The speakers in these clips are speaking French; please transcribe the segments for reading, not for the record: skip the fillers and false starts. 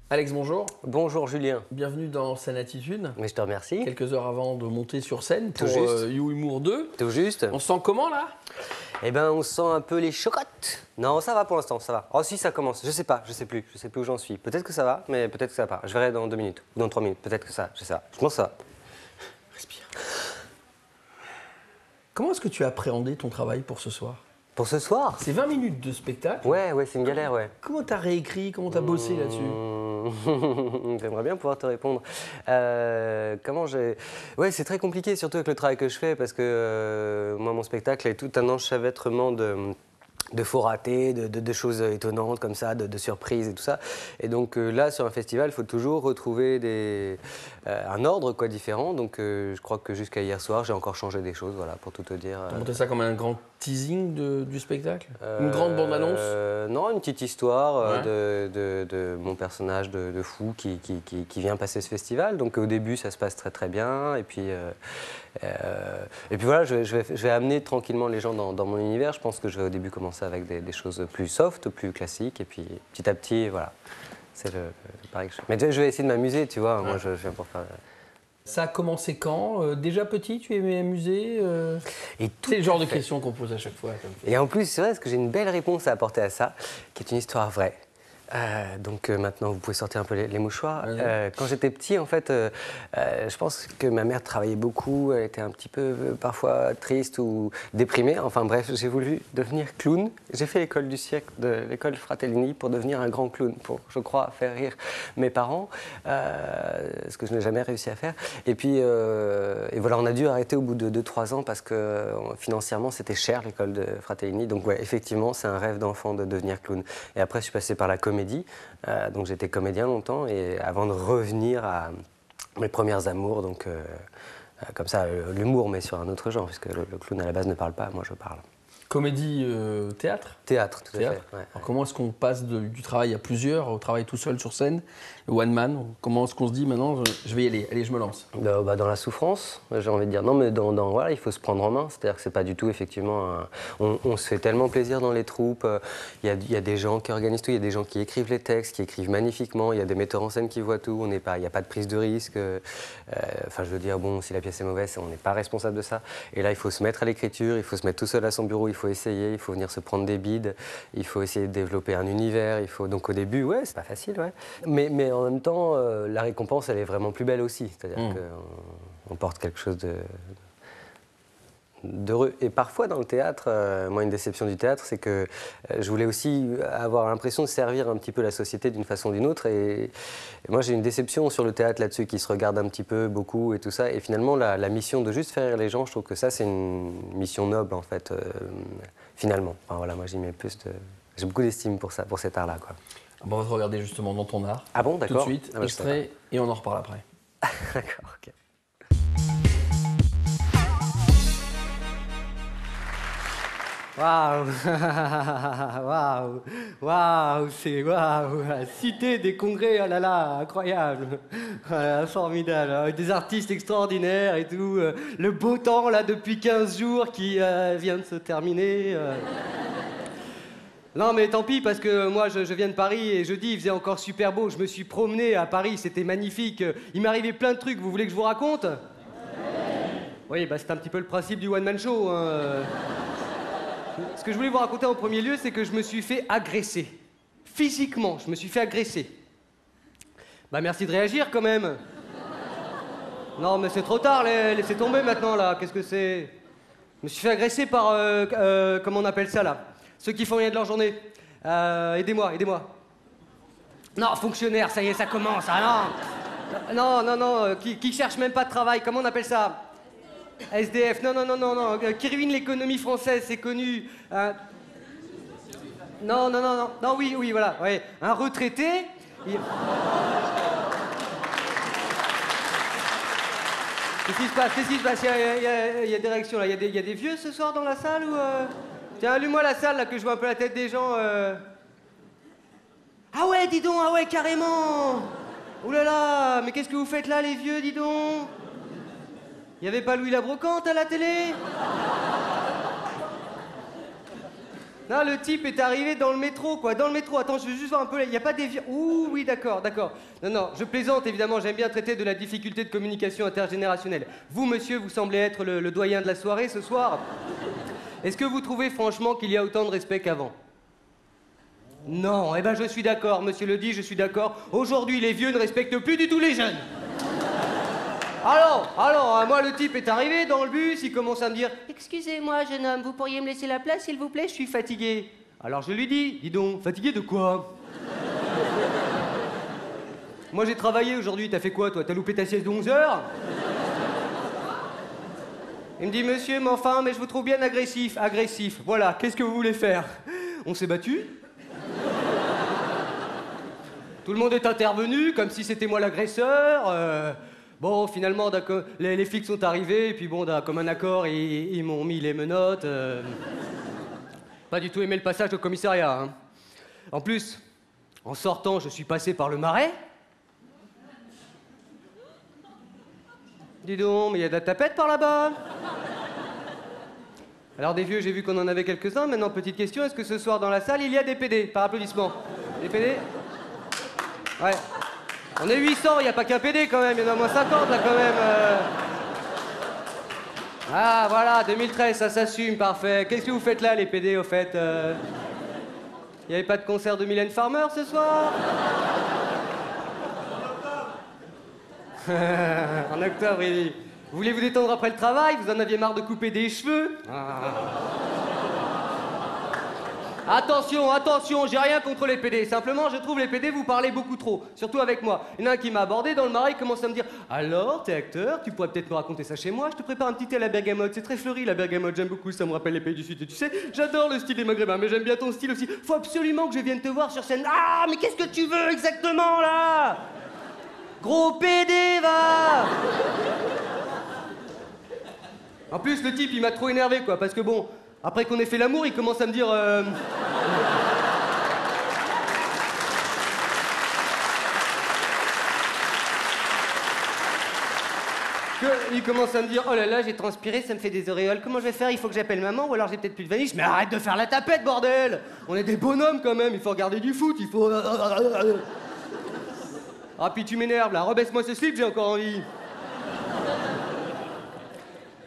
Alex, bonjour. Bonjour Julien. Bienvenue dans Scène Attitude. Mais je te remercie. Quelques heures avant de monter sur scène pour Tout juste. You Humour 2. Tout juste. On se sent comment là? Eh ben, on sent un peu les chocottes. Non, ça va pour l'instant, ça va. Oh si, ça commence. Je sais pas, je sais plus où j'en suis. Peut-être que ça va, mais peut-être que ça va pas. Je verrai dans 2 minutes, ou dans 3 minutes. Peut-être que ça, je sais pas. Je pense que ça va. Respire. Comment est-ce que tu as appréhendé ton travail pour ce soir? Pour ce soir? C'est 20 minutes de spectacle. Ouais, c'est une galère, ouais. Comment t'as réécrit? Comment t'as bossé là-dessus? J'aimerais bien pouvoir te répondre. Comment j'ai... Ouais, c'est très compliqué, surtout avec le travail que je fais, parce que moi, mon spectacle est tout un enchevêtrement de faux ratés, de choses étonnantes comme ça, de surprises et tout ça. Et donc là, sur un festival, il faut toujours retrouver un ordre quoi, différent. Donc je crois que jusqu'à hier soir, j'ai encore changé des choses, voilà, pour tout te dire. T'as monté ça comme un grand teasing du spectacle? Une grande bande-annonce? Non, une petite histoire Ouais. de mon personnage de fou qui vient passer ce festival. Donc au début, ça se passe très très bien. Et puis voilà, je vais amener tranquillement les gens dans mon univers. Je pense que je vais au début commencer avec des choses plus soft, plus classiques. Et puis petit à petit, voilà, c'est le pari que je fais. Mais je vais essayer de m'amuser, tu vois. Ouais. Moi, je viens pour faire... Ça a commencé quand? Déjà petit, tu aimais amuser? Et tout C'est le genre à de fait. question qu'on pose à chaque fois. Et en plus, c'est vrai parce que j'ai une belle réponse à apporter à ça, qui est une histoire vraie. Donc maintenant, vous pouvez sortir un peu les mouchoirs. Ouais. Quand j'étais petit, en fait, je pense que ma mère travaillait beaucoup. Elle était un petit peu parfois triste ou déprimée. Enfin bref, j'ai voulu devenir clown. J'ai fait l'école du cirque de l'école Fratellini pour devenir un grand clown, pour, je crois, faire rire mes parents, ce que je n'ai jamais réussi à faire. Et puis, et voilà, on a dû arrêter au bout de 2-3 ans parce que financièrement, c'était cher l'école de Fratellini. Donc ouais, effectivement, c'est un rêve d'enfant de devenir clown. Et après, je suis passé par la comédie. Donc j'étais comédien longtemps et avant de revenir à mes premières amours, donc comme ça, l'humour, mais sur un autre genre, puisque le clown à la base ne parle pas, moi je parle. Comédie, théâtre? Théâtre, tout à Théâtre. fait. Ouais. Alors, comment est-ce qu'on passe du travail à plusieurs au travail tout seul sur scène, le one man? Comment est-ce qu'on se dit maintenant, je vais y aller, allez, je me lance? Dans la souffrance, j'ai envie de dire. Non, mais voilà, il faut se prendre en main. C'est-à-dire que c'est pas du tout, effectivement, on se fait tellement plaisir dans les troupes. Il y a des gens qui organisent tout, il y a des gens qui écrivent les textes, qui écrivent magnifiquement, il y a des metteurs en scène qui voient tout. Il n'y a pas de prise de risque. Enfin, je veux dire, bon, si la pièce est mauvaise, on n'est pas responsable de ça. Et là, il faut se mettre à l'écriture, il faut se mettre tout seul à son bureau, il faut essayer, il faut venir se prendre des bides, il faut essayer de développer un univers. Donc au début, ouais, c'est pas facile, ouais. Mais en même temps, la récompense, elle est vraiment plus belle aussi. C'est-à-dire qu'on porte quelque chose d'heureux. Et parfois dans le théâtre, moi une déception du théâtre, c'est que je voulais aussi avoir l'impression de servir un petit peu la société d'une façon ou d'une autre. Et moi j'ai une déception sur le théâtre là-dessus, qui se regarde un petit peu, beaucoup et tout ça. Et finalement la mission de juste faire rire les gens, je trouve que ça c'est une mission noble en fait, finalement. Enfin, voilà, moi j'ai beaucoup d'estime pour ça, pour cet art-là, quoi. Bon, on va te regarder justement dans ton art. Ah bon, Tout de d'accord. suite, Ah bah, je sais extrait, et on en reparle après. pas. D'accord, ok. Waouh, waouh, waouh, c'est waouh, la cité des congrès, oh là là, incroyable, ah, formidable, avec des artistes extraordinaires et tout, le beau temps là depuis 15 jours qui vient de se terminer. Non mais tant pis parce que moi je viens de Paris et jeudi il faisait encore super beau, je me suis promené à Paris, c'était magnifique, il m'est arrivé plein de trucs, vous voulez que je vous raconte? Oui, bah c'est un petit peu le principe du one-man show, hein. Ce que je voulais vous raconter en premier lieu, c'est que je me suis fait agresser. Physiquement, je me suis fait agresser. Bah merci de réagir quand même. Non mais c'est trop tard, laissez tomber maintenant là, qu'est-ce que c'est? Je me suis fait agresser par, comment on appelle ça là? Ceux qui font rien de leur journée. Aidez-moi. Non, fonctionnaire, ça y est, ça commence, ah non. Non, qui cherche même pas de travail, comment on appelle ça? SDF, non, qui ruine l'économie française, c'est connu. Non, oui, voilà, ouais. Un retraité. Qu'est-ce qui se passe? Il y a des réactions là. Il y a des vieux ce soir dans la salle ou Tiens, allume-moi la salle là que je vois un peu la tête des gens. Ah ouais, dis donc, ah ouais, carrément. Ouh là là, mais qu'est-ce que vous faites là, les vieux, dis donc? Il y avait pas Louis la Brocante à la télé? Non, le type est arrivé dans le métro, quoi, dans le métro. Attends, je veux juste voir un peu, il n'y a pas des... Ouh, oui, d'accord, d'accord. Non, non, je plaisante, évidemment, j'aime bien traiter de la difficulté de communication intergénérationnelle. Vous, monsieur, vous semblez être le doyen de la soirée ce soir. Est-ce que vous trouvez franchement qu'il y a autant de respect qu'avant? Non, eh ben je suis d'accord, monsieur le dit, je suis d'accord. Aujourd'hui, les vieux ne respectent plus du tout les jeunes. Alors, moi, le type est arrivé dans le bus, il commence à me dire « Excusez-moi, jeune homme, vous pourriez me laisser la place, s'il vous plaît, je suis fatigué. » Alors je lui dis « Dis donc, fatigué de quoi ?» Moi, j'ai travaillé aujourd'hui, t'as fait quoi, toi? T'as loupé ta sieste de 11 heures? Il me dit « Monsieur, mais enfin, mais je vous trouve bien agressif. » Agressif, voilà, qu'est-ce que vous voulez faire? On s'est battu. Tout le monde est intervenu, comme si c'était moi l'agresseur. Bon, finalement, les flics sont arrivés, et puis bon, comme un accord, ils m'ont mis les menottes. Pas du tout aimé le passage au commissariat. Hein. En plus, en sortant, je suis passé par le Marais. Dis donc, mais il y a de la tapette par là-bas. Alors des vieux, j'ai vu qu'on en avait quelques-uns. Maintenant, petite question, est-ce que ce soir dans la salle, il y a des PD? Par applaudissement. Des PD? Ouais. On est 800, il n'y a pas qu'un PD quand même, il y en a au moins 50 là quand même. Ah voilà, 2013, ça s'assume, parfait. Qu'est-ce que vous faites là les PD au fait? Il n'y avait pas de concert de Mylène Farmer ce soir? En octobre, il dit. Vous voulez vous détendre après le travail? Vous en aviez marre de couper des cheveux? Attention, attention, j'ai rien contre les PD. Simplement, je trouve les PD, vous parlez beaucoup trop. Surtout avec moi. Il y en a un qui m'a abordé dans le Marais, il commence à me dire « Alors, t'es acteur, tu pourrais peut-être me raconter ça chez moi? Je te prépare un petit thé à la bergamote. C'est très fleuri, la bergamote, j'aime beaucoup, ça me rappelle les pays du Sud. Et tu sais, j'adore le style des Maghrébins, mais j'aime bien ton style aussi. Faut absolument que je vienne te voir sur scène. Ah, mais qu'est-ce que tu veux exactement, là? Gros PD, va! » En plus, le type, il m'a trop énervé, quoi, parce que bon... Après qu'on ait fait l'amour, il commence à me dire... Il commence à me dire, oh là là, j'ai transpiré, ça me fait des auréoles, comment je vais faire? Il faut que j'appelle maman, ou alors j'ai peut-être plus de vanille. Mais arrête de faire la tapette, bordel! On est des bonhommes quand même, il faut regarder du foot, il faut... Ah, puis tu m'énerves là, rebaisse-moi ce slip, j'ai encore envie.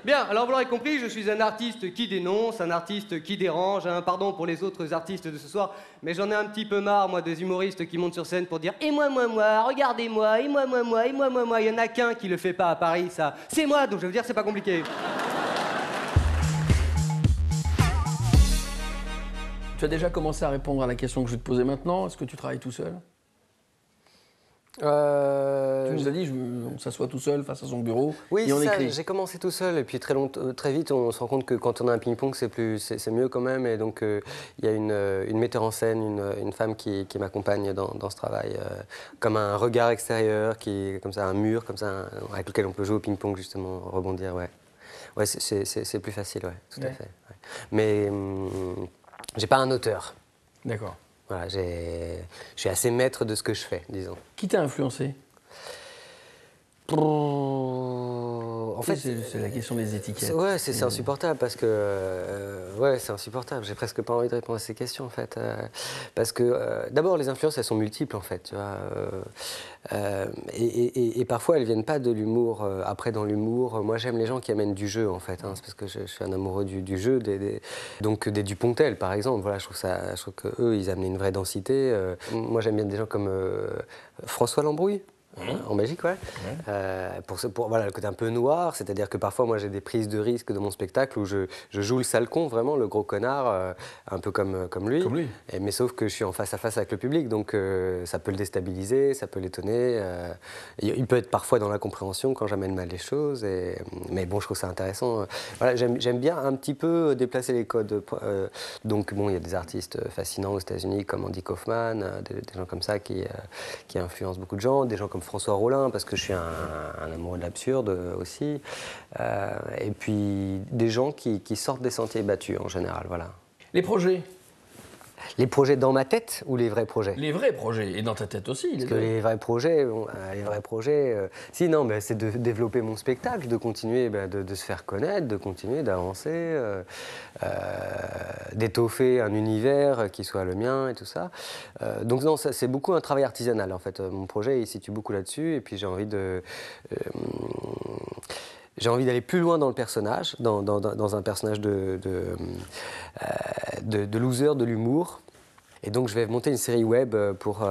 Bien, alors vous l'aurez compris, je suis un artiste qui dénonce, un artiste qui dérange, hein, pardon pour les autres artistes de ce soir, mais j'en ai un petit peu marre, moi, des humoristes qui montent sur scène pour dire « Et moi, regardez-moi, et moi, et moi, il y en a qu'un qui le fait pas à Paris, ça. C'est moi, donc je veux dire, c'est pas compliqué. » Tu as déjà commencé à répondre à la question que je vais te poser maintenant. Est-ce que tu travailles tout seul? Tu nous as dit, on s'assoit tout seul face à son bureau et on écrit. J'ai commencé tout seul et puis très vite on se rend compte que quand on a un ping-pong c'est mieux quand même et donc il y a une metteur en scène, une femme qui m'accompagne dans ce travail comme un regard extérieur, comme ça un mur comme ça avec lequel on peut jouer au ping-pong justement, rebondir, ouais c'est plus facile, ouais, tout à fait. Ouais. Mais j'ai pas un auteur. D'accord. Voilà, je suis assez maître de ce que je fais, disons. Qui t'a influencé? En fait, c'est la question des étiquettes. Ouais, c'est insupportable parce que... ouais, c'est insupportable. J'ai presque pas envie de répondre à ces questions, en fait. Parce que, d'abord, les influences, elles sont multiples, en fait, tu vois. Et parfois, elles viennent pas de l'humour. Après, dans l'humour, moi, j'aime les gens qui amènent du jeu, en fait. Hein, c'est parce que je suis un amoureux du jeu. Donc, des Dupontel, par exemple. Voilà, je trouve qu'eux, ils amenaient une vraie densité. Moi, j'aime bien des gens comme François Lambrouille. En Belgique, ouais. Pour voilà, le côté un peu noir, c'est-à-dire que parfois, moi, j'ai des prises de risque de mon spectacle où je joue le sale con, vraiment, le gros connard, un peu comme lui. Comme lui. Mais sauf que je suis en face à face avec le public, donc ça peut le déstabiliser, ça peut l'étonner. Il peut être parfois dans l'incompréhension quand j'amène mal les choses. Mais bon, je trouve ça intéressant. Voilà, j'aime bien un petit peu déplacer les codes. Donc, bon, il y a des artistes fascinants aux États-Unis comme Andy Kaufman, des gens comme ça qui influencent beaucoup de gens, des gens comme François Rollin, parce que je suis un amoureux de l'absurde aussi. Et puis des gens qui sortent des sentiers battus en général, voilà. Les projets? Les projets dans ma tête ou les vrais projets? Les vrais projets, et dans ta tête aussi. Parce que les vrais projets, si, non, mais c'est de développer mon spectacle, de continuer de se faire connaître, de continuer d'avancer, d'étoffer un univers qui soit le mien et tout ça. Donc non, c'est beaucoup un travail artisanal en fait. Mon projet il se situe beaucoup là-dessus et puis j'ai envie d'aller plus loin dans le personnage, dans un personnage de loser, de l'humour. Et donc je vais monter une série web pour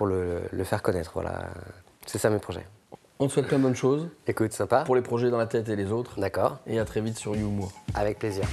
le faire connaître. Voilà, c'est ça mes projets. On te souhaite plein de bonnes choses. Écoute, sympa. Pour les projets dans la tête et les autres. D'accord. Et à très vite sur YouMour. Avec plaisir.